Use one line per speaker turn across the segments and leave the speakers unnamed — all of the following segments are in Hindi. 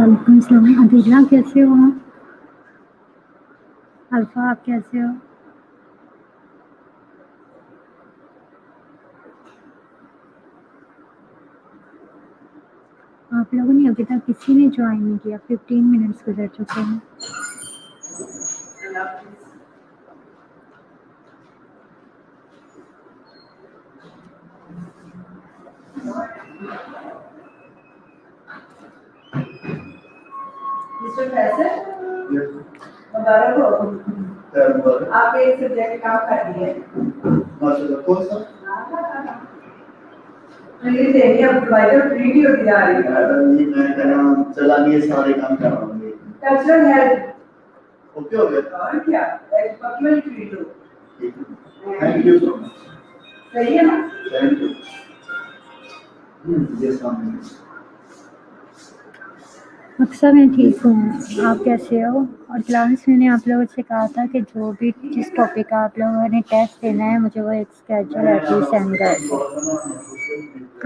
वालेकुम सलाम। अदीला कैसे हो आप? अल्फा आप कैसे हो? आप लोगों ने अभी तक किसी ने ज्वाइन नहीं किया, 15 मिनट्स गुजर चुके हैं।
आपके एक सब्जेक्ट काम कर रही है माशाल्लाह कौन सा ये देखिए अब प्रोवाइडर वीडियो दिया रही है ये मैं करना चला लिए सारे काम कर रहा हूं कल्चरल हेल्थ ओके हो गया और क्या एक पक्की video thank you so much सही है ना थैंक यू यस मैम
अक्सर मैं ठीक हूँ, आप कैसे हो? और क्लास मैंने आप लोगों से कहा था कि जो भी जिस टॉपिक का आप लोगों ने टेस्ट देना है मुझे वो एक स्केड्यूल एटलीस्ट सेंड कर दो।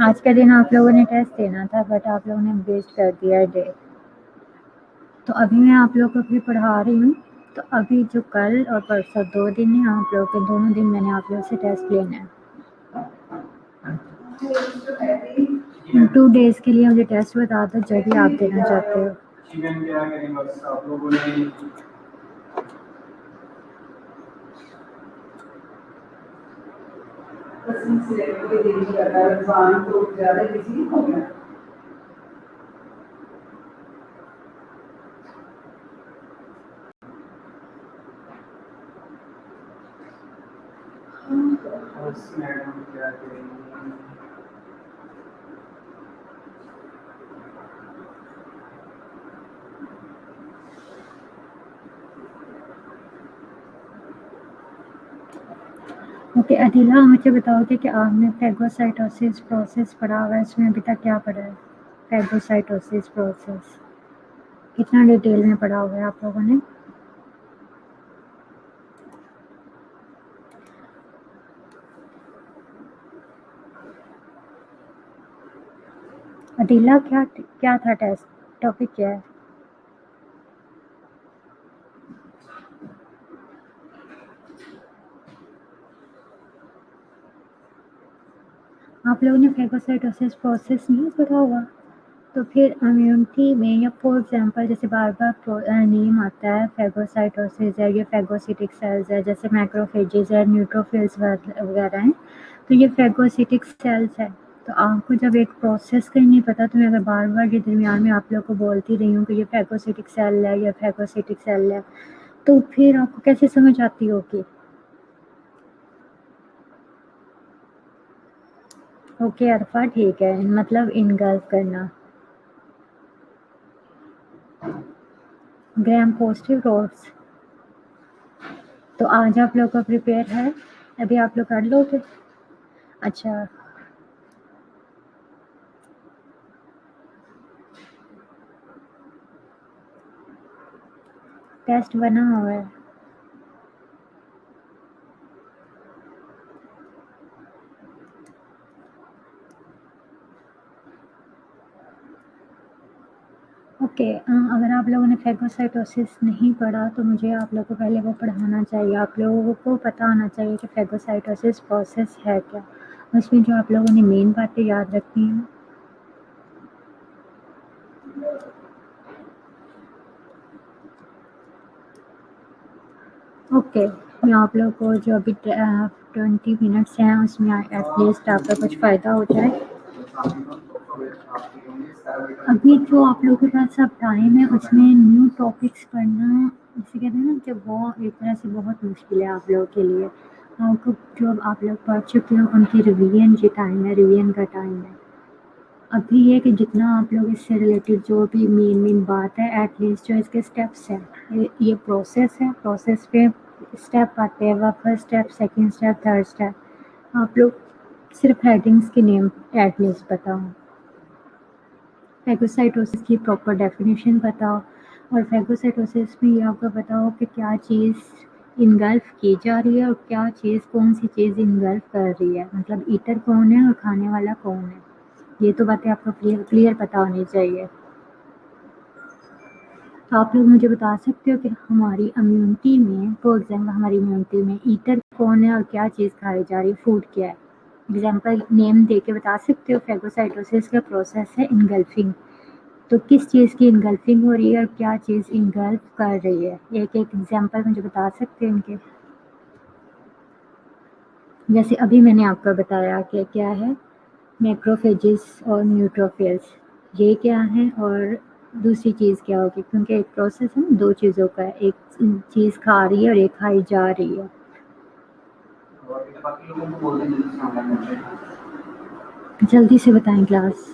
आज के दिन आप लोगों ने टेस्ट देना था बट आप लोगों ने वेस्ट कर दिया डे। तो अभी मैं आप लोगों को भी पढ़ा रही हूँ। तो अभी जो कल और परसों 2 दिन है आप लोगों के, दोनों दिन मैंने आप लोगों से टेस्ट लेना है। 2 डेज़ के लिए मुझे टेस्ट बता दो जो भी आप देना चाहते हो।
आप लोगों ने तो ज़्यादा बिजी हो गया मैडम क्या करेंगे
ओके अदिला, मुझे बताओगे कि आपने फेगोसाइटोसिस प्रोसेस पढ़ा हुआ है, इसमें अभी तक क्या पढ़ा है? फेगोसाइटोसिस प्रोसेस कितना डिटेल में पढ़ा हुआ है आप लोगों ने? अदिला, क्या क्या था टेस्ट? टॉपिक क्या है? आप लोगों ने फेगोसाइटोसिस प्रोसेस नहीं पढ़ा हुआ? तो फिर इम्यूनिटी में या फॉर एग्जांपल जैसे बार बार नेम आता है फेगोसाइटोसिस है, ये फेगोसिटिक सेल्स है, जैसे मैक्रोफेजेस है, न्यूट्रोफिल्स वगैरह हैं, तो ये फेगोसिटिक सेल्स है। तो आपको जब एक प्रोसेस का ही नहीं पता तो मैं अगर बार बार ये दरमियान में आप लोग को बोलती रही हूँ कि ये फेगोसिटिक सेल है, ये फेगोसिटिक सेल है, तो फिर आपको कैसे समझ आती होगी? ओके अरफा, ठीक है, मतलब इनगल्फ करना। ग्राम पॉजिटिव रोड्स, तो आज आप लोग का प्रिपेयर है? अभी आप लोग कर लोगे? अच्छा, टेस्ट बना हुआ है। ओके, अगर आप लोगों ने फेगोसाइटोसिस नहीं पढ़ा तो मुझे आप लोगों को पहले वो पढ़ाना चाहिए। आप लोगों को पता होना चाहिए कि फेगोसाइटोसिस प्रोसेस है क्या। उसमें जो आप लोगों ने मेन बातें याद रखनी हैं। ओके, मैं आप लोगों को जो अभी 20 मिनट्स हैं उसमें एटलीस्ट आपका कुछ फ़ायदा हो जाए। अभी जो आप लोगों के पास अब टाइम है उसमें न्यू टॉपिक्स पढ़ना, जैसे कहते हैं ना कि वो एक तरह से बहुत मुश्किल है आप लोगों के लिए। आपको जो आप लोग पढ़ चुके हो उनकी रिवीजन की टाइम है, रिवीजन का टाइम है। अभी ये कि जितना आप लोग इससे रिलेटेड जो भी मेन बात है एटलीस्ट जो इसके स्टेप्स हैं, ये प्रोसेस है, प्रोसेस पे स्टेप आते हैं, वह first step, second step, third step. आप लोग सिर्फ हेडिंग्स के नेम एटलीस्ट बताओ, फेगोसाइटोसिस की प्रॉपर डेफिनेशन बताओ, और फेगोसाइटोसिस में ये आपको बताओ कि क्या चीज़ इनगल्फ की जा रही है और क्या चीज़, कौन सी चीज़ इनगल्फ कर रही है, मतलब ईटर कौन है और खाने वाला कौन है। ये तो बातें आपको क्लियर पता होनी चाहिए। तो आप लोग मुझे बता सकते हो कि हमारी इम्यूनिटी में, फॉर एग्जाम्पल हमारी इम्यूनिटी में ईटर कौन है और क्या चीज़ खाई जा रही है, फूड क्या है। एग्जाम्पल नेम दे के बता सकते हो। फेगोसाइटोसिस का प्रोसेस है इनगल्फिंग, तो किस चीज़ की इनगल्फिंग हो रही है और क्या चीज़ इनगल्फ कर रही है, एक एक एग्जाम्पल मुझे बता सकते हैं इनके। जैसे अभी मैंने आपको बताया कि क्या है मैक्रोफेजेस और न्यूट्रोफिल्स, ये क्या है, और दूसरी चीज़ क्या होगी, क्योंकि एक प्रोसेस है ना, दो चीज़ों का है, एक चीज़ खा रही है और एक खाई जा रही है। जल्दी से बताएं क्लास।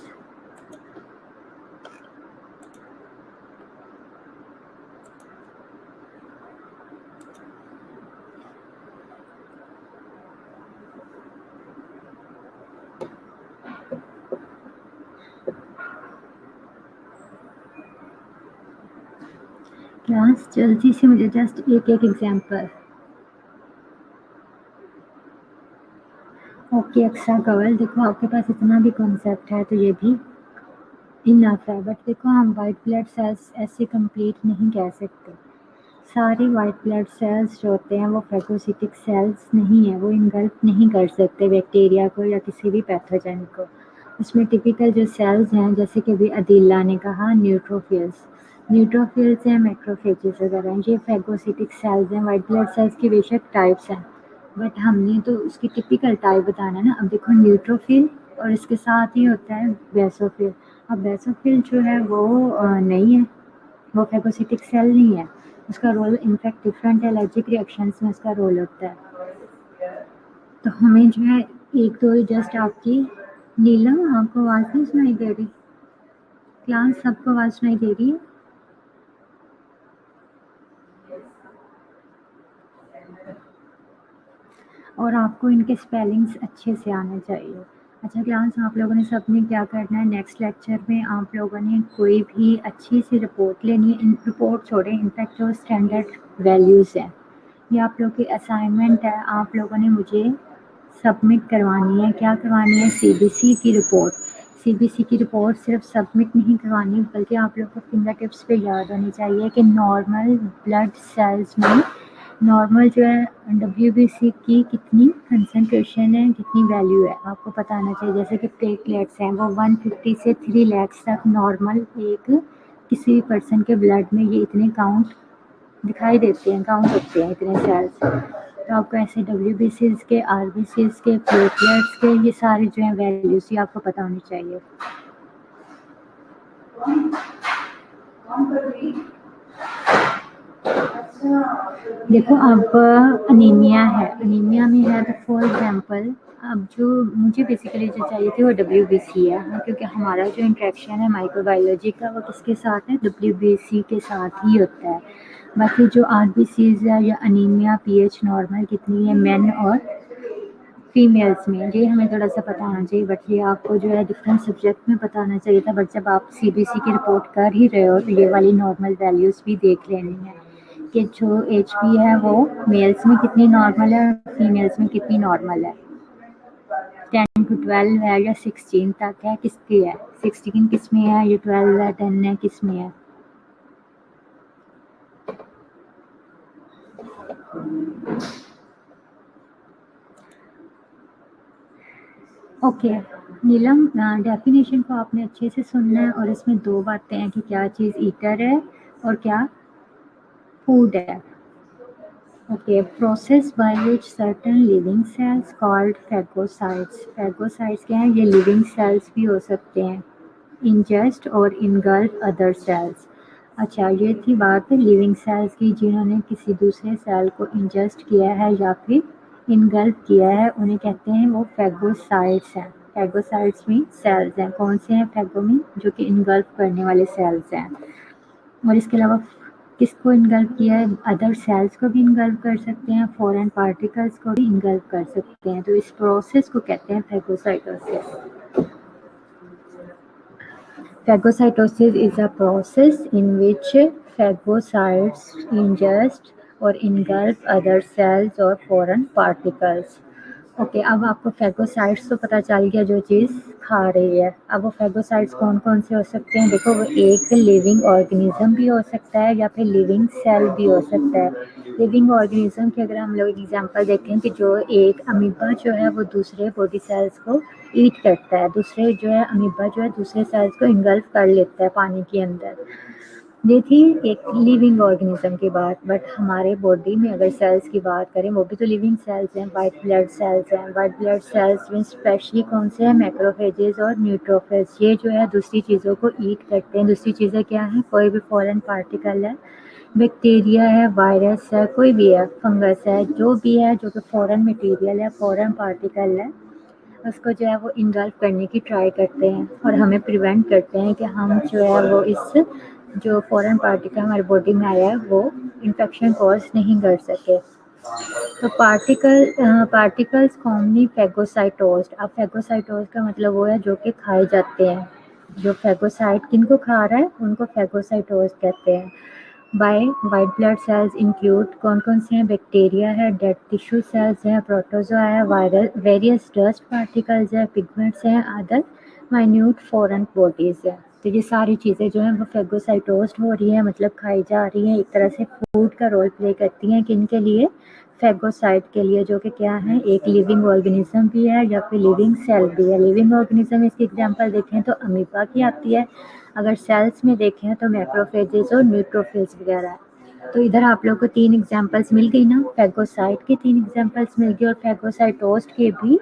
क्लास जल्दी से, मुझे जस्ट एक एग्जांपल। ओके एक्स्ट्रा कवर, देखो आपके पास इतना भी कॉन्सेप्ट है तो ये भी इनफ है, बट देखो हम वाइट ब्लड सेल्स ऐसे कंप्लीट नहीं कह सकते। सारे वाइट ब्लड सेल्स जो होते हैं वो फैगोसिटिक सेल्स नहीं है, वो इनगल्फ नहीं कर सकते बैक्टीरिया को या किसी भी पैथोजन को। उसमें टिपिकल जो सेल्स हैं, जैसे कि अभी अदीला ने कहा न्यूट्रोफिल्स हैं, मैक्रोफेजेस वगैरह हैं, ये फैगोसिटिक सेल्स हैं। वाइट ब्लड सेल्स की बेशक टाइप्स हैं, बट हमने तो उसकी टिपिकल टाइप बताना है ना। अब देखो न्यूट्रोफिल और इसके साथ ही होता है बेसोफिल। अब बेसोफिल जो है वो नहीं है, वो फैगोसिटिक सेल नहीं है। उसका रोल इनफैक्ट डिफरेंट है, एलर्जिक रिएक्शंस में उसका रोल होता है। तो हमें जो है एक तो जस्ट आपकी नीलम, आपको आवाज़ नहीं सुनाई दे रही? क्लास सबको आवाज़ सुनाई दे रही है? और आपको इनके स्पेलिंग्स अच्छे से आने चाहिए। अच्छा क्लास, आप लोगों ने सबने क्या करना है, नेक्स्ट लेक्चर में आप लोगों ने कोई भी अच्छी सी रिपोर्ट लेनी है। इन रिपोर्ट छोड़ें, इनफैक्ट जो स्टैंडर्ड वैल्यूज़ हैं ये आप लोग की असाइनमेंट है, आप लोगों ने मुझे सबमिट करवानी है। क्या करवानी है? सीबीसी की रिपोर्ट। सीबीसी की रिपोर्ट सिर्फ सबमिट नहीं करवानी, बल्कि आप लोग को फिंगर टिप्स पे याद होनी चाहिए कि नॉर्मल ब्लड सेल्स में नॉर्मल जो है डब्ल्यूबीसी की कितनी कंसंट्रेशन है, कितनी वैल्यू है, आपको पता आना चाहिए। जैसे कि प्लेटलेट्स हैं वो 150 से 3 लाख तक नॉर्मल एक किसी भी पर्सन के ब्लड में ये इतने काउंट दिखाई देते हैं, काउंट होते हैं इतने सेल्स। तो आपको ऐसे डब्ल्यूबीसीज के, आरबीसीज के, प्लेटलेट्स के, ये सारे जो हैं वैल्यूज ये आपको पता होनी चाहिए। देखो अब अनीमिया है, अनीमिया में है तो फॉर एग्जांपल अब जो मुझे बेसिकली जो चाहिए थी वो डब्ल्यूबीसी है, क्योंकि हमारा जो इंट्रैक्शन है माइक्रोबायोलॉजी का वो किसके साथ है, डब्ल्यूबीसी के साथ ही होता है। बाकी जो आरबीसीज है या अनीमिया पीएच नॉर्मल कितनी है मेन और फीमेल्स में, ये हमें थोड़ा सा पता होना चाहिए। बट ये आपको जो है डिफरेंट सब्जेक्ट में पता होना चाहिए था, बट जब आप सीबीसी की रिपोर्ट कर ही रहे हो तो ये वाली नॉर्मल वैल्यूज़ भी देख लेनी है कि जो एचपी है वो मेल्स में कितनी नॉर्मल है और फीमेल्स में कितनी नॉर्मल है। 10 to 12 है या 16 तक है, किसकी है? 16 किस में है, ये 12 है, 10 है, किस में है? ओके नीलम, डेफिनेशन को आपने अच्छे से सुनना है और इसमें दो बातें हैं कि क्या चीज़ ईटर है और क्या फूड है। Okay, process by which certain living cells called phagocytes. Phagocytes क्या हैं? ये लिविंग सेल्स भी हो सकते हैं, इंजेस्ट और इनगल्फ अदर सेल्स। अच्छा, ये थी बात लिविंग सेल्स की, जिन्होंने किसी दूसरे सेल को इंजेस्ट किया है या फिर इनगल्फ किया है, उन्हें कहते हैं वो फैगोसाइट्स हैं। फैगोसाइट्स में सेल्स हैं, कौन से हैं फैगो में? जो कि इनगल्फ करने वाले सेल्स हैं। और इसके अलावा किसको इनगल्फ किया है? अदर सेल्स को भी इनगल्फ कर सकते हैं, फॉरेन पार्टिकल्स को भी इनगल्फ कर सकते हैं। तो इस प्रोसेस को कहते हैं phagocytosis. Phagocytosis is a process in which phagocytes ingest or engulf other cells or foreign particles. Okay अब आपको फैगोसाइट्स तो पता चल गया जो चीज़ खा रही है। अब वो फैगोसाइट्स कौन कौन से हो सकते हैं? देखो, वो एक लिविंग ऑर्गेनिज्म भी हो सकता है या फिर लिविंग सेल भी हो सकता है। लिविंग ऑर्गेनिज्म की अगर हम लोग एग्जांपल देखें कि जो एक अमीबा जो है वो दूसरे बॉडी सेल्स को ईट करता है, दूसरे जो है अमीबा जो है दूसरे सेल्स को इंगल्फ कर लेता है पानी के अंदर। ये थी एक लिविंग ऑर्गेनिज्म की बात, बट हमारे बॉडी में अगर सेल्स की बात करें वो भी तो लिविंग सेल्स हैं, वाइट ब्लड सेल्स हैं। वाइट ब्लड सेल्स में स्पेशली कौन से हैं? मैक्रोफेजेस और न्यूट्रोफिल्स। ये जो है दूसरी चीज़ों को ईट करते हैं। दूसरी चीज़ें क्या हैं? कोई भी फॉरेन पार्टिकल है, बैक्टीरिया है, वायरस है, कोई भी है, फंगस है, जो भी है जो कि फॉरेन मटेरियल है, फॉरेन पार्टिकल है, उसको जो है वो इनगल्फ करने की ट्राई करते हैं और हमें प्रिवेंट करते हैं कि हम जो है वो इस जो फॉरेन पार्टिकल हमारे बॉडी में आया है वो इन्फेक्शन कॉज नहीं कर सके। तो पार्टिकल्स कॉमनली फेगोसाइटोज्ड। अब फेगोसाइटोज्ड का मतलब वो है जो कि खाए जाते हैं। जो फेगोसाइट किनको खा रहा है उनको फेगोसाइटोज्ड कहते हैं। By white blood cells include कौन कौन से हैं? बैक्टीरिया है, डेड टिश्यू सेल्स है, प्रोटोजोआ है, वायरल वेरियस डस्ट पार्टिकल्स है, पिगमेंट्स हैं, अदर माइन्यूट फॉरेन बॉडीज़ है। तो ये सारी चीज़ें जो हैं वो फेगोसाइटोज्ड हो रही हैं, मतलब खाई जा रही हैं, एक तरह से फूड का रोल प्ले करती हैं। किन के लिए? फेगोसाइट के लिए, जो कि क्या है? एक लिविंग ऑर्गेनिज्म भी है या फिर लिविंग सेल भी है। लिविंग ऑर्गेनिज्म इसकी एग्जांपल देखें तो अमीबा की आती है, अगर सेल्स में देखें तो मैक्रोफेजेस और न्यूट्रोफिल्स वगैरह है। तो इधर आप लोग को 3 एग्जांपल्स मिल गई ना, फेगोसाइट की 3 एग्जांपल्स मिल गई और फेगोसाइटोस्ट के भी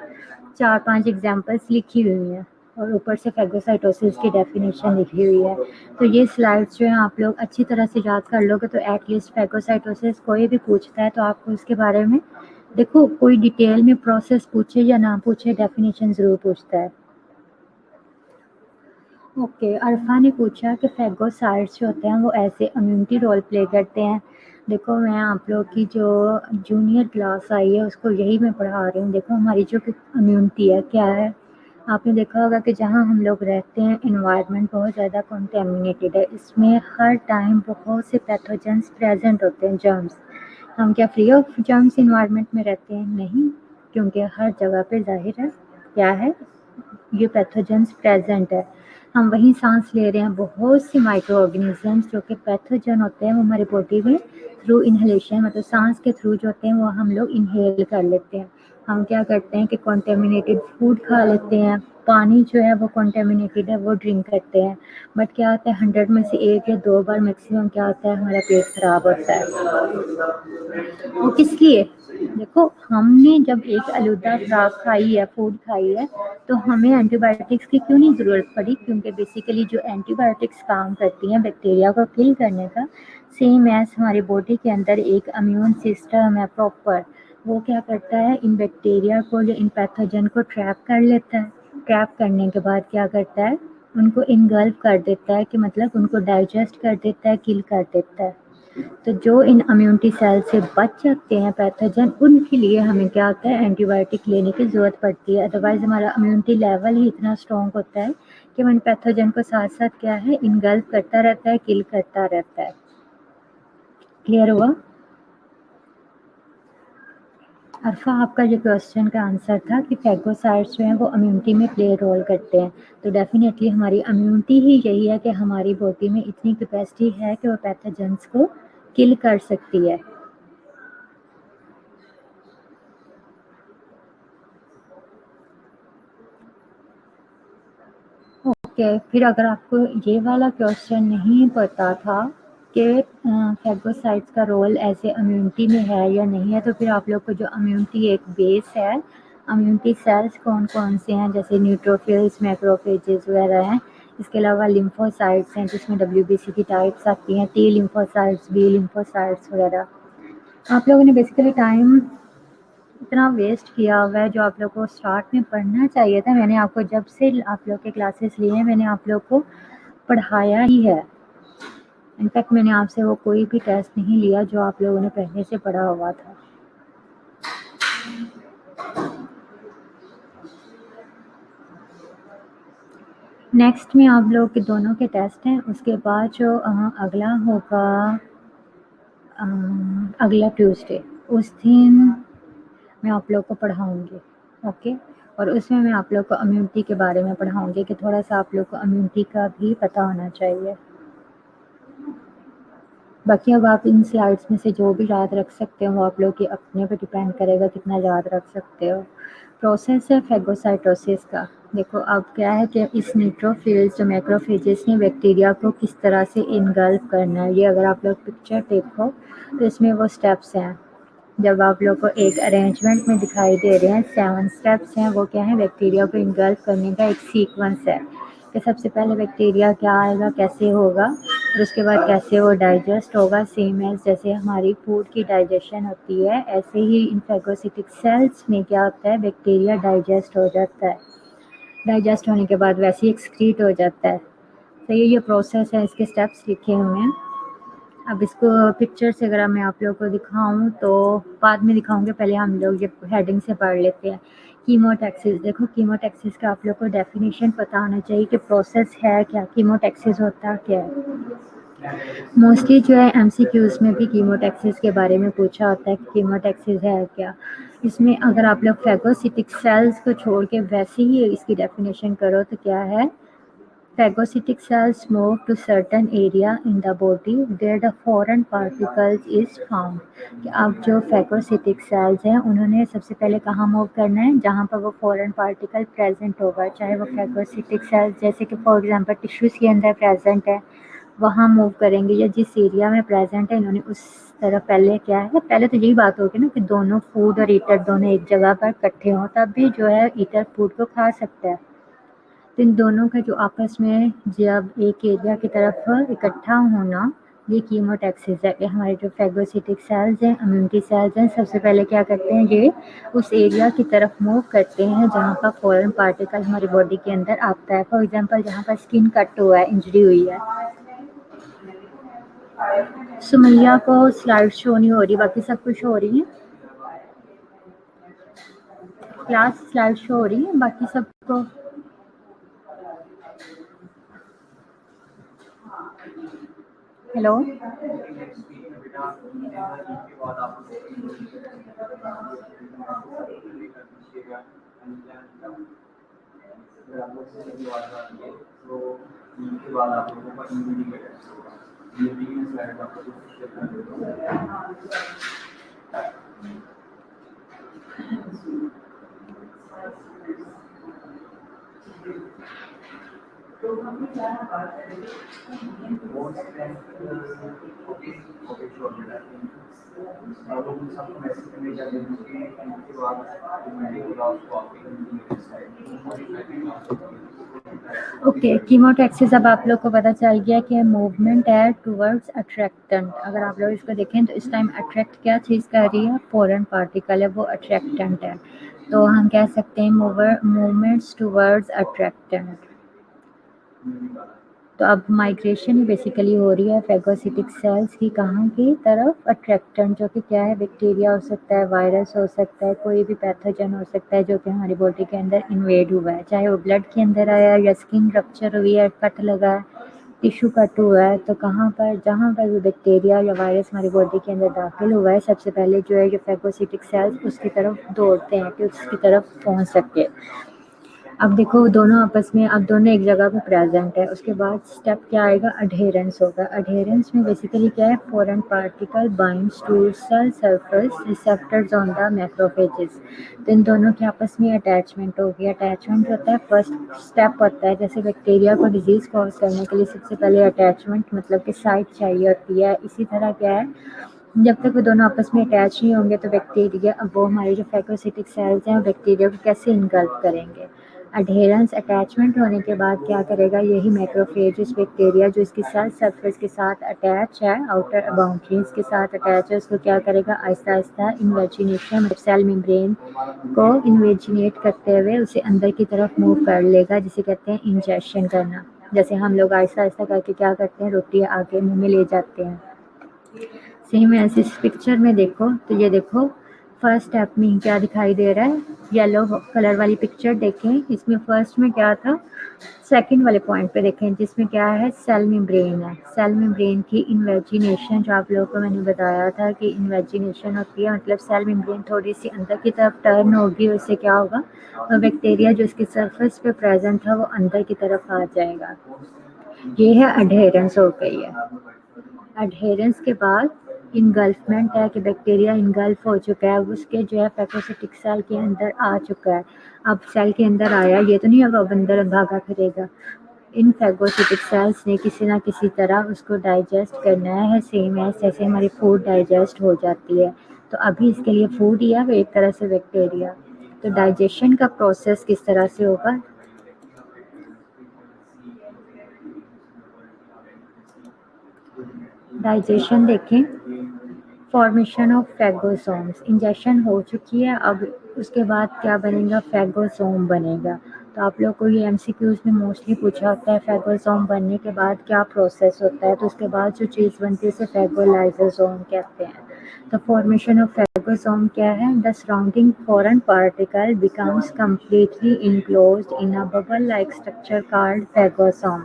4-5 एग्जांपल्स लिखी हुई हैं और ऊपर से फेगोसाइटोसिस की डेफिनेशन लिखी हुई है। तो ये स्लाइड्स जो है आप लोग अच्छी तरह से याद कर लोगे तो एटलीस्ट फेगोसाइटोसिस कोई भी पूछता है तो आपको इसके बारे में देखो, कोई डिटेल में प्रोसेस पूछे या ना पूछे डेफिनेशन ज़रूर पूछता है। ओके, अरफा ने पूछा कि फेगोसाइट्स जो होते हैं वो ऐसे इम्यूनिटी रोल प्ले करते हैं। देखो मैं आप लोग की जो जूनियर क्लास आई है उसको यही मैं पढ़ा रही हूँ। देखो हमारी जो इम्यूनिटी है क्या है, आपने देखा होगा कि जहाँ हम लोग रहते हैं इन्वायरमेंट बहुत ज़्यादा कंटेमिनेटेड है, इसमें हर टाइम बहुत से पैथोजेंस प्रेजेंट होते हैं, जर्म्स। हम क्या फ्री ऑफ जर्म्स इन्वायरमेंट में रहते हैं? नहीं, क्योंकि हर जगह पे जाहिर है क्या है, ये पैथोजेंस प्रेजेंट है। हम वहीं सांस ले रहे हैं, बहुत सी माइक्रो ऑर्गेनिजम्स जो कि पैथोजन होते हैं वो हमारी बॉडी में थ्रू इनहेलेशन, मतलब सांस के थ्रू जो होते हैं वो हम लोग इनहेल कर लेते हैं। हम क्या करते हैं कि कॉन्टेमिनेटेड फूड खा लेते हैं, पानी जो है वो कॉन्टेमिनेटेड है वो ड्रिंक करते हैं, बट क्या होता है 100 में से 1 या 2 बार मैक्सिमम क्या होता है, हमारा पेट खराब होता है। वो किस लिए? देखो हमने जब एक आलूदा खुराक खाई है, फूड खाई है, तो हमें एंटीबायोटिक्स की क्यों नहीं ज़रूरत पड़ी? क्योंकि बेसिकली जो एंटीबायोटिक्स काम करती हैं बैक्टीरिया को किल करने का, सेम एज हमारी बॉडी के अंदर एक इम्यून सिस्टम है प्रॉपर, वो क्या करता है, इन बैक्टीरिया को या इन पैथोजन को ट्रैप कर लेता है। ट्रैप करने के बाद क्या करता है, उनको इनगल्फ कर देता है, कि मतलब उनको डाइजेस्ट कर देता है, किल कर देता है। तो जो इन इम्यूनिटी सेल से बच जाते हैं पैथोजन, उनके लिए हमें क्या होता है, एंटीबायोटिक लेने की ज़रूरत पड़ती है। अदरवाइज़ हमारा इम्यूनिटी लेवल ही इतना स्ट्रॉन्ग होता है कि वो इन पैथोजन को साथ साथ क्या है, इनगल्फ करता रहता है, किल करता रहता है। क्लियर हुआ? अरफा, आपका जो क्वेश्चन का आंसर था कि फेगोसाइट्स जो हैं वो इम्यूनिटी में प्ले रोल करते हैं, तो डेफिनेटली हमारी इम्यूनिटी ही यही है कि हमारी बॉडी में इतनी कैपेसिटी है कि वो पैथोजेंस को किल कर सकती है। ओके, फिर अगर आपको ये वाला क्वेश्चन नहीं पता था कि फेगोसाइट्स का रोल ऐसे इम्यूनिटी में है या नहीं है, तो फिर आप लोग को जो इम्यूनिटी एक बेस है, इम्यूनिटी सेल्स कौन कौन से हैं, जैसे न्यूट्रोफिल्स, मैक्रोफेजेस वगैरह हैं। इसके अलावा लिम्फोसाइट्स हैं जिसमें WBC की टाइप्स आती हैं, T लिम्फोसाइट्स, B लिम्फोसाइट्स वगैरह। आप लोगों ने बेसिकली टाइम इतना वेस्ट किया हुआ है जो आप लोग को स्टार्ट में पढ़ना चाहिए था। मैंने आपको जब से आप लोग के क्लासेस लिए हैं मैंने आप लोग को पढ़ाया ही है। इनफैक्ट मैंने आपसे वो कोई भी टेस्ट नहीं लिया जो आप लोगों ने पहले से पढ़ा हुआ था। नेक्स्ट में आप लोग के दोनों के टेस्ट हैं, उसके बाद जो अगला होगा अगला ट्यूसडे, उस दिन मैं आप लोग को पढ़ाऊँगी। ओके, और उसमें मैं आप लोग को इम्यूनिटी के बारे में पढ़ाऊँगी कि थोड़ा सा आप लोग को इम्यूनिटी का भी पता होना चाहिए। बाकी अब आप इन स्लाइड्स में से जो भी याद रख सकते हो वो आप लोग की अपने पे डिपेंड करेगा कितना याद रख सकते हो। प्रोसेस है फेगोसाइटोसिस का। देखो अब क्या है कि इस न्यूट्रोफिल्स जो मैक्रोफेजेस ने बैक्टीरिया को किस तरह से इनगल्फ करना है, ये अगर आप लोग पिक्चर देखो तो इसमें वो स्टेप्स हैं। जब आप लोग को एक अरेंजमेंट में दिखाई दे रहे हैं 7 स्टेप्स हैं, वो क्या है बैक्टीरिया को इनगल्फ करने का एक सीक्वेंस है कि सबसे पहले बैक्टीरिया क्या आएगा, कैसे होगा, और उसके बाद कैसे वो डाइजेस्ट होगा। सेम एज जैसे हमारी फूड की डाइजेशन होती है ऐसे ही इन फेगोसिटिक सेल्स में क्या होता है बैक्टीरिया डाइजेस्ट हो जाता है। डाइजेस्ट होने के बाद वैसे ही एक्सक्रीट हो जाता है। तो ये प्रोसेस है, इसके स्टेप्स लिखे हुए हैं। अब इसको पिक्चर से अगर मैं आप लोगों को दिखाऊं तो बाद में दिखाऊंगे, पहले हम लोग ये हेडिंग से पढ़ लेते हैं। कीमोटैक्सिस, देखो कीमोटैक्सिस का आप लोग को डेफिनेशन पता होना चाहिए कि प्रोसेस है क्या, कीमोटैक्सिस होता क्या है। मोस्टली जो है एमसीक्यूज में भी कीमोटैक्सिस के बारे में पूछा होता है कि कीमोटैक्सिस है क्या। इसमें अगर आप लोग फेगोसिटिक सेल्स को छोड़ के वैसे ही इसकी डेफिनेशन करो तो क्या है, phagocytic cells move to certain area in the body where the foreign particles is found। कि अब जो phagocytic cells हैं उन्होंने सबसे पहले कहाँ मूव करना है, जहाँ पर वो foreign particle प्रेजेंट होगा, चाहे वो phagocytic cells जैसे कि फॉर एग्जांपल टिश्यूज़ के अंदर प्रेजेंट है वहाँ मूव करेंगे, या जिस एरिया में प्रेजेंट है इन्होंने उस तरफ पहले क्या है, पहले तो यही बात होगी ना कि दोनों फूड और ईटर दोनों एक जगह पर इकट्ठे हों, तब भी जो है ईटर फूड को खा सकता है। तो इन दोनों का जो आपस में जब एक एरिया की तरफ इकट्ठा होना, ये कीमोटैक्सिस है कि हमारे जो फेगोसिटिक सेल्स हैं, इम्यूनिटी सेल्स हैं, सबसे पहले क्या करते हैं, ये उस एरिया की तरफ मूव करते हैं जहाँ पर फॉरेन पार्टिकल हमारी बॉडी के अंदर आता है। फॉर एग्जांपल जहाँ पर स्किन कट हुआ है, इंजरी हुई है। सुमैया को स्लाइड शो नहीं हो रही, बाकी सब कुछ हो रही है। क्लास स्लाइड शो हो रही है, बाकी सबको हेलो। ओके, कीमोटैक्सिस अब आप लोग को पता चल गया कि मूवमेंट है टुवर्ड्स अट्रैक्टेंट। अगर आप लोग इसको देखें तो इस टाइम अट्रैक्ट क्या चीज़ कर रही है, फॉरेन पार्टिकल है, वो अट्रैक्टेंट है। तो हम कह सकते हैं मूवमेंट्स टुवर्ड्स अट्रैक्टेंट। तो अब माइग्रेशन ही बेसिकली हो रही है फेगोसिटिक सेल्स की, कहाँ की तरफ, अट्रैक्टेंट, जो कि क्या है बैक्टीरिया हो सकता है, वायरस हो सकता है, कोई भी पैथोजन हो सकता है जो कि हमारी बॉडी के अंदर इन्वेड हुआ है, चाहे वो ब्लड के अंदर आया या स्किन रप्चर हुई है, कट लगा है, टिश्यू कट हुआ है, तो कहाँ पर जहाँ पर भी बैक्टीरिया या वायरस हमारी बॉडी के अंदर दाखिल हुआ है, सबसे पहले जो है ये फेगोसिटिक सेल्स उसकी तरफ दौड़ते हैं कि उसकी तरफ पहुँच सके। अब देखो दोनों आपस में, अब दोनों एक जगह पे प्रेजेंट है, उसके बाद स्टेप क्या आएगा, अडहेरेंस होगा। अडहेरेंस में बेसिकली क्या है, foreign particle binds to cell surface receptors on the macrophages. तो इन दोनों के आपस में अटैचमेंट होगी। अटैचमेंट होता है फर्स्ट स्टेप होता है, जैसे बैक्टीरिया को डिजीज कॉज करने के लिए सबसे पहले अटैचमेंट मतलब कि साइट चाहिए होती है, इसी तरह क्या है, जब तक वो दोनों आपस में अटैच नहीं होंगे तो बैक्टीरिया, अब वो हमारे जो फेगोसिटिक सेल्स हैं बैक्टीरिया को कैसे इनगल्फ करेंगे। अडहेरेंस अटैचमेंट होने के बाद क्या करेगा, यही मैक्रोफेज इस बैक्टीरिया जो इसकी सेल सरफेस के साथ अटैच है, आउटर बाउंड्रीज के साथ अटैच है, उसको क्या करेगा, आहिस्ता आहिस्ता इन्वेजिनेशन मतलब सेल मेम्ब्रेन को इन्वेजिनेट करते हुए उसे अंदर की तरफ मूव कर लेगा, जिसे कहते हैं इंजेक्शन करना। जैसे हम लोग आहिस्ता आहिस्ता करके क्या करते हैं, रोटी आगे मुँह में ले जाते हैं, सेम ऐसे इस पिक्चर में देखो तो ये देखो फर्स्ट स्टेप में क्या दिखाई दे रहा है, येलो कलर वाली पिक्चर देखें, इसमें फर्स्ट में क्या था, सेकंड वाले पॉइंट पे देखें जिसमें क्या है, सेल मेम्ब्रेन है। सेल मेम्ब्रेन की इन्वेजिनेशन जो आप लोगों को मैंने बताया था कि इन्वेजिनेशन होती है, मतलब सेल मेम्ब्रेन थोड़ी सी अंदर की तरफ टर्न होगी, उससे क्या होगा, और बैक्टीरिया जो इसकी सरफेस पे प्रेजेंट है वो अंदर की तरफ आ जाएगा। ये है अडहेरेंस हो गई है। एडहेरेंस के बाद इनगल्फमेंट है कि बैक्टीरिया इनगल्फ हो चुका है, उसके जो है फैगोसिटिक सेल के अंदर आ चुका है। अब सेल के अंदर आया, ये तो नहीं अब अंदर भागा फिरेगा। इन फैगोसिटिक सेल्स ने किसी ना किसी तरह उसको डाइजेस्ट करना है, सेम है जैसे हमारी फूड डाइजेस्ट हो जाती है। तो अभी इसके लिए फूड ही है, वो एक तरह से बैक्टीरिया। तो डाइजेशन का प्रोसेस किस तरह से होगा, डाइजेशन देखें। फॉर्मेशन ऑफ फैगोसोम्स, इंजेक्शन हो चुकी है, अब उसके बाद क्या बनेगा, फैगोसोम बनेगा। तो आप लोग को ये एमसीक्यूज में मोस्टली पूछा होता है फैगोसोम बनने के बाद क्या प्रोसेस होता है, तो उसके बाद जो चीज़ बनती है उसे फैगोलाइसोसोम कहते हैं। तो फॉर्मेशन ऑफ फैगोसोम क्या है, the surrounding foreign particle becomes completely enclosed in a bubble like structure called phagosome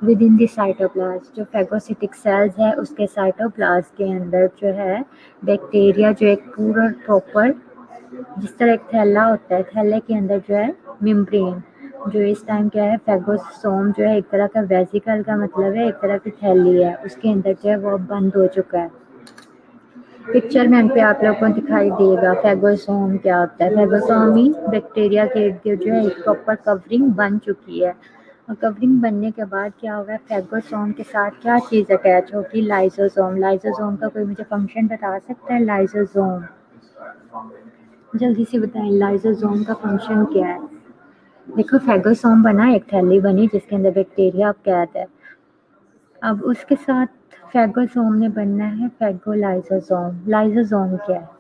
with in the cytoplasm. जो फैगोसिटिक सेल्स है उसके साइटोप्लाज्म के अंदर जो है बैक्टीरिया जो एक पूरा प्रॉपर, जिस तरह एक थैला होता है, थैले के अंदर जो है मेम्ब्रेन, जो इस टाइम क्या है फैगोसोम जो है एक तरह का वेसिकल का मतलब है, एक तरह की थैली है, उसके अंदर जो है वो बंद हो चुका है। पिक्चर में पे आप लोगों को दिखाई देगा फैगोसोम क्या होता है। फैगोसोम ही बैक्टीरिया के इर्द गिर्द जो है एक प्रॉपर कवरिंग बन चुकी है, और कवरिंग बनने के बाद क्या होगा, फैगोसोम के साथ क्या चीज़ अटैच होगी, लाइसोसोम। लाइसोसोम का कोई मुझे फंक्शन बता सकता है, लाइसोसोम जल्दी से बताएं, लाइसोसोम का फंक्शन क्या है। देखो फैगोसोम बना, एक थैली बनी जिसके अंदर बैक्टीरिया अब कैद है। अब उसके साथ फैगोसोम ने बनना है फैगोलाइसोसोम। लाइसोसोम क्या है,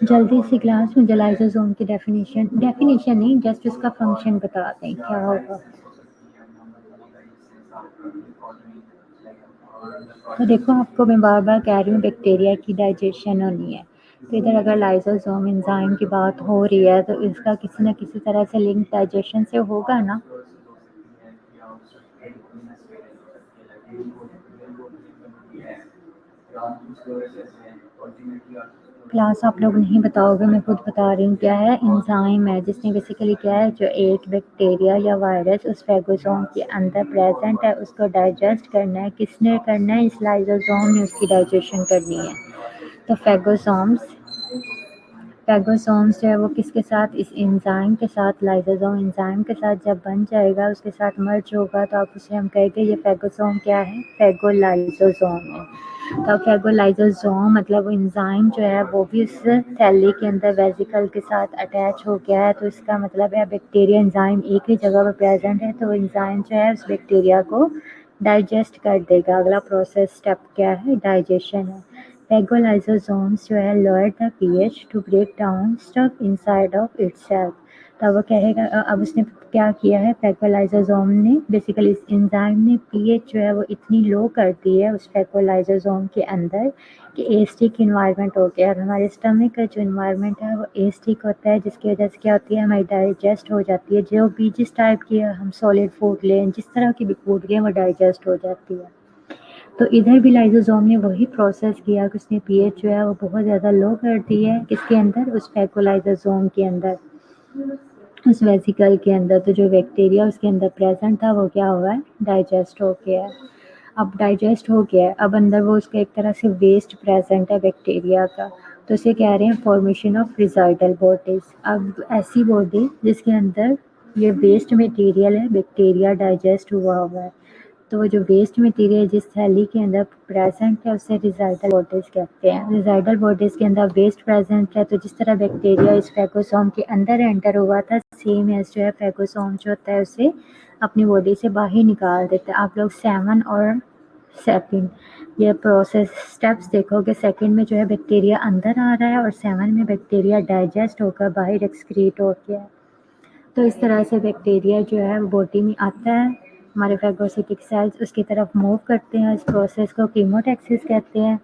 जल्दी से क्लास में लाइसोसोम की डेफिनेशन नहीं, जस्ट उसका फंक्शन बता दें क्या होगा। तो देखो आपको मैं बार बार कह रही हूँ बैक्टीरिया की डाइजेशन होनी है, तो इधर अगर लाइसोसोम एंजाइम की बात हो रही है तो इसका किसी न किसी तरह से लिंक डाइजेशन से होगा ना। क्लास आप लोग नहीं बताओगे, मैं खुद बता रही हूँ क्या है, एंजाइम है जिसने बेसिकली क्या है, जो एक बैक्टीरिया या वायरस उस फैगोसोम के अंदर प्रेजेंट है उसको डाइजेस्ट करना है। किसने करना है, इस लाइसोसोम ने उसकी डाइजेशन करनी है। तो फैगोसोम्स जो है वो किसके साथ, इस एंजाइम के साथ, लाइसोसोम एंजाइम के साथ जब बन जाएगा, उसके साथ मर्ज होगा, तो आप उसे हम कहेंगे ये फैगोसोम क्या है, फैगोलाइसोसोम है। तो फैगोलाइसोसोम मतलब एंजाइम जो है वो भी इस थैली के अंदर वेसिकल के साथ अटैच हो गया है, तो इसका मतलब है बैक्टीरिया एंजाइम एक ही जगह पर प्रेजेंट है, तो एंजाइम जो है उस बैक्टीरिया को डाइजेस्ट कर देगा। अगला प्रोसेस स्टेप क्या है, डाइजेशन है। फैगोलाइसोसोम्स जो है lower the pH to break down stuff inside of itself. तब वो कहेगा, अब उसने क्या किया है, फैगोलाइसोसोम ने बेसिकली इस एंजाइम ने पीएच जो है वो इतनी लो कर दी है उस फैगोलाइसोसोम के अंदर कि एसिडिक इन्वायरमेंट हो गया। और हमारे स्टमक का जो इन्वायरमेंट है वो एसिडिक होता है, जिसकी वजह से क्या होती है, हमारी डाइजेस्ट हो जाती है। जो भी जिस टाइप की हम सॉलिड फूड लें, जिस तरह की भी फूड लें, वो डाइजेस्ट हो जाती है। तो इधर भी लाइसोसोम ने वही प्रोसेस किया कि उसने पीएच जो है वो बहुत ज़्यादा लो कर दी है, किसके अंदर, उस फैगोलाइसोसोम के अंदर, उस वेसिकल के अंदर। तो जो बैक्टीरिया उसके अंदर प्रेजेंट था वो क्या हुआ है, डाइजेस्ट हो गया है। अब डाइजेस्ट हो गया है, अब अंदर वो उसका एक तरह से वेस्ट प्रेजेंट है बैक्टीरिया का, तो इसे कह रहे हैं फॉर्मेशन ऑफ रिजर्डल बॉडीज। अब ऐसी बॉडी जिसके अंदर ये वेस्ट मटेरियल है, बैक्टीरिया डाइजेस्ट हुआ हुआ है, तो वो जो वेस्ट मटेरियल जिस थैली के अंदर प्रेजेंट है उसे रिजर्डल बॉडीज कहते हैं। रिजर्डल बॉडीज के अंदर वेस्ट प्रेजेंट है, तो जिस तरह बैक्टीरिया इस फैगोसोम के अंदर एंटर हुआ था, सेम एज जो है फैगोसोम जो होता है उसे अपनी बॉडी से बाहर निकाल देता है। आप लोग 7 और सेकंड ये प्रोसेस स्टेप्स देखोगे, सेकंड में जो है बैक्टीरिया अंदर आ रहा है और 7 में बैक्टीरिया डाइजेस्ट होकर बाहर एक्सक्रीट हो गया है। तो इस तरह से बैक्टीरिया जो है वो बॉडी में आता है, हमारे फैगोसिटिक सेल्स उसकी तरफ मूव करते हैं। इस प्रोसेस को कीमोटैक्सिस कहते हैं।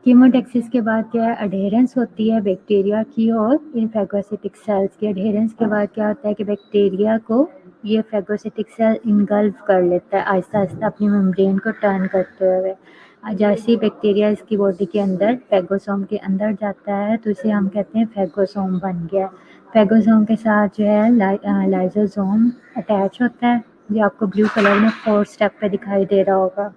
कीमोटैक्सिस के बाद क्या है, अडेरेंस होती है बैक्टीरिया की और इन फैगोसिटिक सेल्स की। अडेरेंस के बाद क्या होता है कि बैक्टीरिया को ये फैगोसिटिक सेल इनगल्फ कर लेता है आहिस्ता आहिस्ता अपनी मेम्ब्रेन को टर्न करते हुए। जैसे ही बैक्टीरिया इसकी बॉडी के अंदर फेगोसोम के अंदर जाता है तो इसे हम कहते हैं फेगोसोम बन गया। फेगोसोम के साथ जो है लाइसोसोम अटैच होता है, ये आपको ब्लू कलर में 4 स्टेप पे दिखाई दे रहा होगा।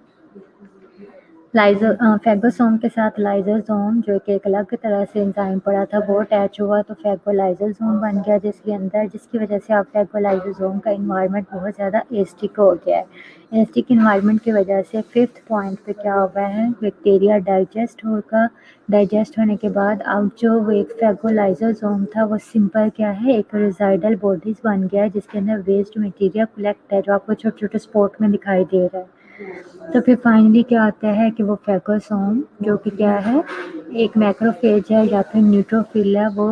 फेगोसोम के साथ लाइसोसोम जो कि एक अलग तरह से एंजाइम पड़ा था वो अटैच हुआ तो फेगोलाइसोसोम बन गया, जिसकी वजह से अब फेगोलाइसोसोम का इन्वायरमेंट बहुत ज़्यादा एसिडिक हो गया है। एसिडिक इन्वायरमेंट की वजह से 5th पॉइंट पे क्या हुआ है, बैक्टीरिया डाइजेस्ट होने के बाद अब जो वो एक फेगोलाइसोसोम था वो सिंपल क्या है, एक रिजाइडल बॉडीज बन गया है जिसके अंदर वेस्ट मटेरियल कलेक्ट है जो आपको छोटे छोटे स्पॉट में दिखाई दे रहा है। तो फिर फाइनली क्या आता है कि वो फेगोसोम जो कि क्या है, एक मैक्रोफेज है या फिर न्यूट्रोफिल है, वो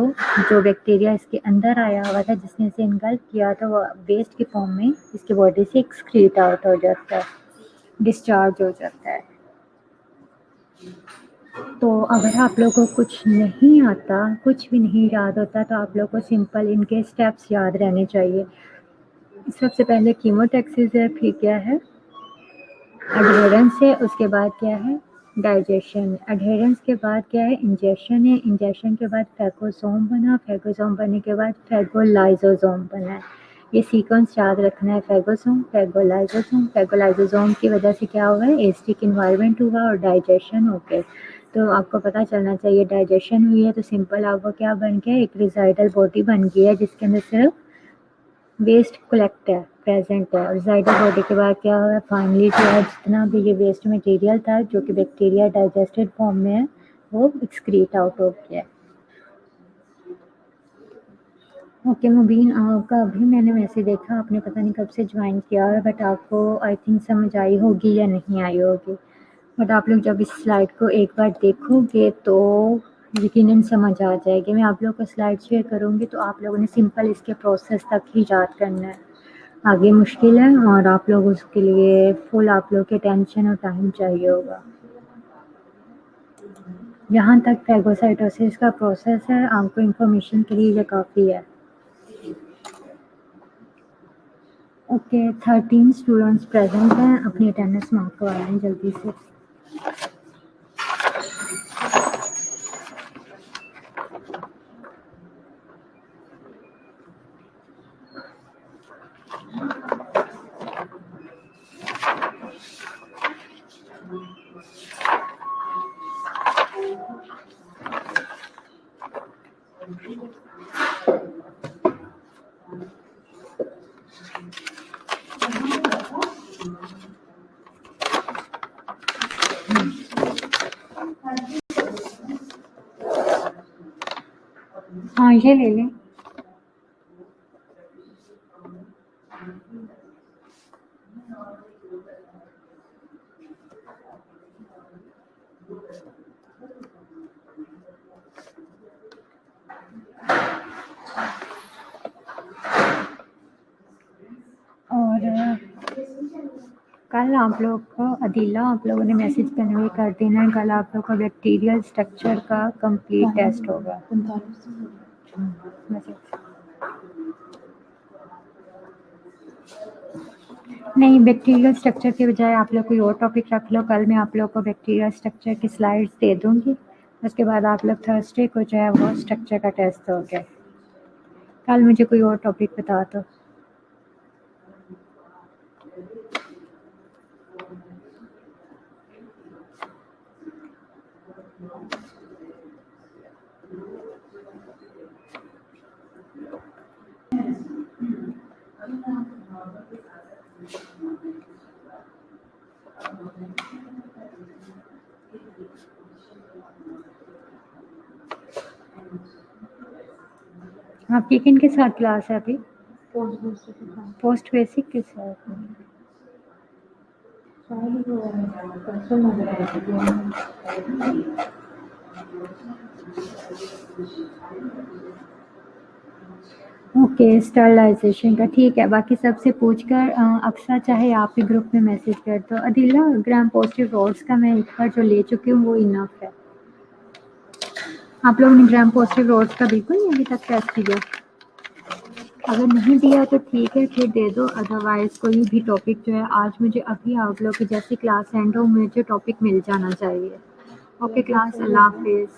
जो बैक्टीरिया इसके अंदर आया हुआ था जिसने इसे इनगल्फ किया था वो वेस्ट की फॉर्म में इसकी बॉडी से एक्सक्रीट आउट हो जाता है, डिस्चार्ज हो जाता है। तो अगर आप लोगों को कुछ नहीं आता, कुछ भी नहीं याद होता तो आप लोगों को सिंपल इनके स्टेप्स याद रहने चाहिए। सबसे पहले कीमोटैक्सिस है, फिर क्या है एडहेरेंस है, उसके बाद क्या है डाइजेशन, एडहेरेंस के बाद क्या है इंजेक्शन है, इंजेक्शन के बाद फेगोसोम बना, फेगोसोम बनने के बाद फेगोलाइसोसोम बना है। ये सीक्वेंस याद रखना है, फेगोसोम फेगोलाइसोसोम, फेगोलाइसोसोम की वजह से क्या हुआ है एसिडिक इन्वायरमेंट हुआ और डाइजेशन हो गया। तो आपको पता चलना चाहिए डाइजेशन हुई है तो सिंपल आपको क्या बन गया, एक रिजाइडल बॉडी बन गई है जिसके अंदर सिर्फ वेस्ट कलेक्ट है प्रेजेंट है। और रिजाइडल बॉडी के बाद क्या हुआ फाइनली जो है जितना भी ये वेस्ट मटेरियल था जो कि बैक्टीरिया डाइजेस्टेड फॉर्म में है वो एक्सक्रीट आउट हो गया। ओके मुबीन, आपका अभी मैंने मैसेज देखा, आपने पता नहीं कब से ज्वाइन किया है बट आपको आई थिंक समझ आई होगी या नहीं आई होगी, बट आप लोग जब इस स्लाइड को एक बार देखोगे तो यकीनन समझ आ जाएगी। मैं आप लोगों को स्लाइड शेयर करूँगी तो आप लोगों ने सिंपल इसके प्रोसेस तक ही याद करना है, आगे मुश्किल है और आप लोग उसके लिए फुल आप लोग के टेंशन और टाइम चाहिए होगा। जहाँ तक फेगोसाइटोसिस का प्रोसेस है आपको इन्फॉर्मेशन के लिए ये काफ़ी है। ओके 13 स्टूडेंट्स प्रेजेंट हैं, अपनी अटेंडेंस मार्क करवा लें जल्दी से। हाँ ये ले लें। और कल आप लोग को अदीला आप लोगों ने मैसेज कन्वे कर देना है, कल आप लोग का बैक्टीरियल स्ट्रक्चर का कंप्लीट टेस्ट होगा। नहीं बैक्टीरियल स्ट्रक्चर के बजाय आप लोग कोई और टॉपिक रख लो, कल मैं आप लोग को बैक्टीरियल स्ट्रक्चर की स्लाइड्स दे दूँगी, उसके बाद आप लोग थर्सडे को जो है वो स्ट्रक्चर का टेस्ट दोगे। कल मुझे कोई और टॉपिक बता दो। आपकी किन के साथ क्लास है अभी? पोस्ट बेसिक के साथ। ओके स्टरलाइजेशन का ठीक है, बाकी सबसे पूछकर अक्सर चाहे आप ही ग्रुप में मैसेज कर दो। अदीला ग्राम पॉजिटिव रोड्स का मैं एक बार जो ले चुकी हूँ वो इनफ है। आप लोगों ने ग्राम पॉजिटिव रोड्स का बिल्कुल नहीं अभी तक टेस्ट किया? अगर नहीं दिया तो ठीक है, फिर दे दो, अदरवाइज़ कोई भी टॉपिक जो है आज मुझे अभी आप लोग की जैसी क्लास एंड हो मुझे टॉपिक मिल जाना चाहिए। ओके क्लास, अल्लाह हाफिज़।